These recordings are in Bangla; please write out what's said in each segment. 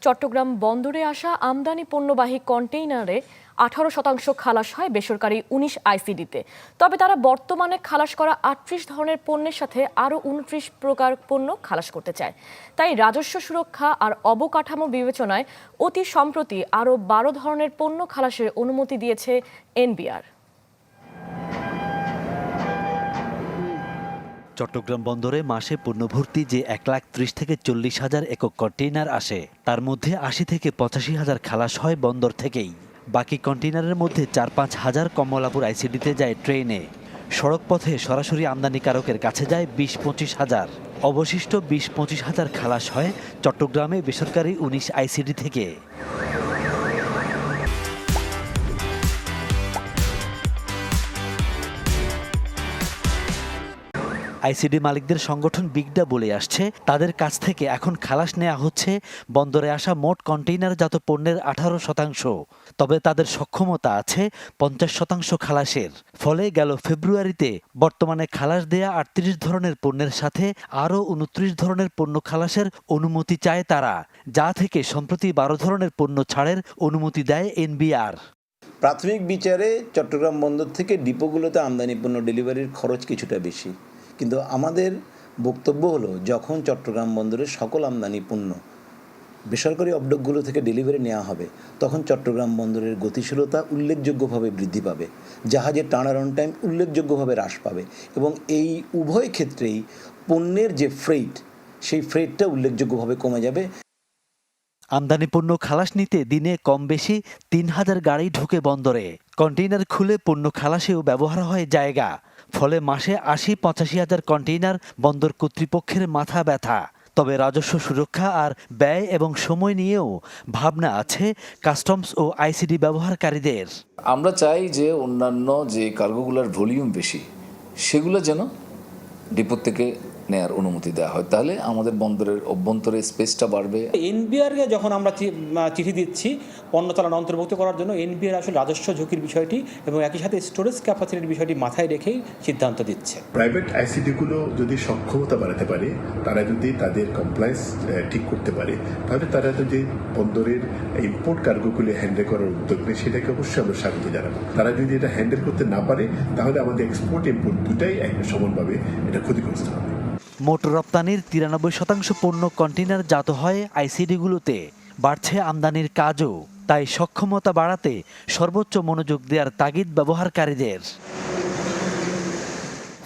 চট্টগ্রাম বন্দরে আসা আমদানি পণ্যবাহী কন্টেইনারে 18% খালাস হয় বেসরকারি 19 আইসিডিতে। তবে তারা বর্তমানে খালাস করা 38 ধরনের পণ্যের সাথে আরও 29 প্রকার পণ্য খালাস করতে চায়। তাই রাজস্ব সুরক্ষা আর অবকাঠামো বিবেচনায় অতি সম্প্রতি আরও 12 ধরনের পণ্য খালাসের অনুমতি দিয়েছে এনবিআর। চট্টগ্রাম বন্দরে মাসে পণ্যভর্তি যে 1,30,000 থেকে 40,000 একক কন্টেইনার আসে, তার মধ্যে 80 থেকে 85,000 খালাস হয় বন্দর থেকেই। বাকি কন্টেইনারের মধ্যে 4-5 হাজার কমলাপুর আইসিডিতে যায় ট্রেনে। সড়ক পথে সরাসরি আমদানিকারকের কাছে যায় 20-25 হাজার। অবশিষ্ট 20-25 হাজার খালাস হয় চট্টগ্রামে বেসরকারি 19 আইসিডি থেকে। আইসিডি মালিকদের সংগঠন বিগডা বলে আসছে, তাদের কাছ থেকে এখন খালাস নেওয়া হচ্ছে বন্দরে আসা মোট কন্টেইনারজাত পণ্যের 18%। তবে তাদের সক্ষমতা আছে 50% খালাসের। ফলে গেল ফেব্রুয়ারিতে বর্তমানে খালাস দেয়া 38 ধরনের পণ্যের সাথে আরও 29 ধরনের পণ্য খালাসের অনুমতি চায় তারা, যা থেকে সম্প্রতি 12 ধরনের পণ্য ছাড়ের অনুমতি দেয় এনবিআর। প্রাথমিক বিচারে চট্টগ্রাম বন্দর থেকে ডিপোগুলোতে আমদানি পণ্য ডেলিভারির খরচ কিছুটা বেশি, কিন্তু আমাদের বক্তব্য হলো যখন চট্টগ্রাম বন্দরের সকল আমদানি পণ্য বেসরকারি অবডকগুলো থেকে ডেলিভারি নেওয়া হবে, তখন চট্টগ্রাম বন্দরের গতিশীলতা উল্লেখযোগ্যভাবে বৃদ্ধি পাবে, জাহাজের টার্নারাউন্ড টাইম উল্লেখযোগ্যভাবে হ্রাস পাবে এবং এই উভয় ক্ষেত্রেই পণ্যের যে ফ্রেট, সেই ফ্রেটটা উল্লেখযোগ্যভাবে কমে যাবে। আমদানি পণ্য খালাস নিতে দিনে কম বেশি 3,000 গাড়ি ঢোকে বন্দরে। কন্টেইনার খুলে পণ্য খালাসেও ব্যবহার হয় জায়গা। ফলে মাসে 80-85 হাজার কন্টেইনার বন্দর কর্তৃপক্ষের মাথা ব্যথা। তবে রাজস্ব সুরক্ষা আর ব্যয় এবং সময় নিয়েও ভাবনা আছে কাস্টমস ও আইসিডি ব্যবহারকারীদের। আমরা চাই যে অন্যান্য যে কার্গোগুলোর ভলিউম বেশি, সেগুলো যেন ডিপো থেকে নেয়ার অনুমতি দেওয়া হয়, তাহলে আমাদের বন্দরের অভ্যন্তরে স্পেসটা বাড়বে। এনবিআরকে যখন আমরা চিঠি দিচ্ছি পণ্য চালান অন্তর্ভুক্ত করার জন্য, এনবিআর আসলে রাজস্ব ঝুঁকির বিষয়টি এবং একই সাথে স্টোরেজ ক্যাপাসিটির বিষয়টি মাথায় রেখেই সিদ্ধান্ত দিচ্ছে। প্রাইভেট আইসিডিগুলো যদি সক্ষমতা বাড়াতে পারে, তারা যদি তাদের কমপ্লায়েন্স ঠিক করতে পারে, তাহলে তারা যদি বন্দরের ইম্পোর্ট কার্গোগুলি হ্যান্ডেল করার উদ্যোগ নেয়, সেটাকে অবশ্যই আমরা স্বাগত জানাবো। তারা যদি এটা হ্যান্ডেল করতে না পারে, তাহলে আমাদের এক্সপোর্ট ইম্পোর্ট দুটাই সমানভাবে এটা ক্ষতিগ্রস্ত হবে। মোট রপ্তানির 93% পণ্য কন্টেইনার জাত হয় আইসিডিগুলোতে। বাড়ছে আমদানির কাজও, তাই সক্ষমতা বাড়াতে সর্বোচ্চ মনোযোগ দেওয়ার তাগিদ ব্যবহারকারীদের।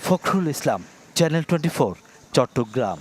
ফখরুল ইসলাম, চ্যানেল 24, চট্টগ্রাম।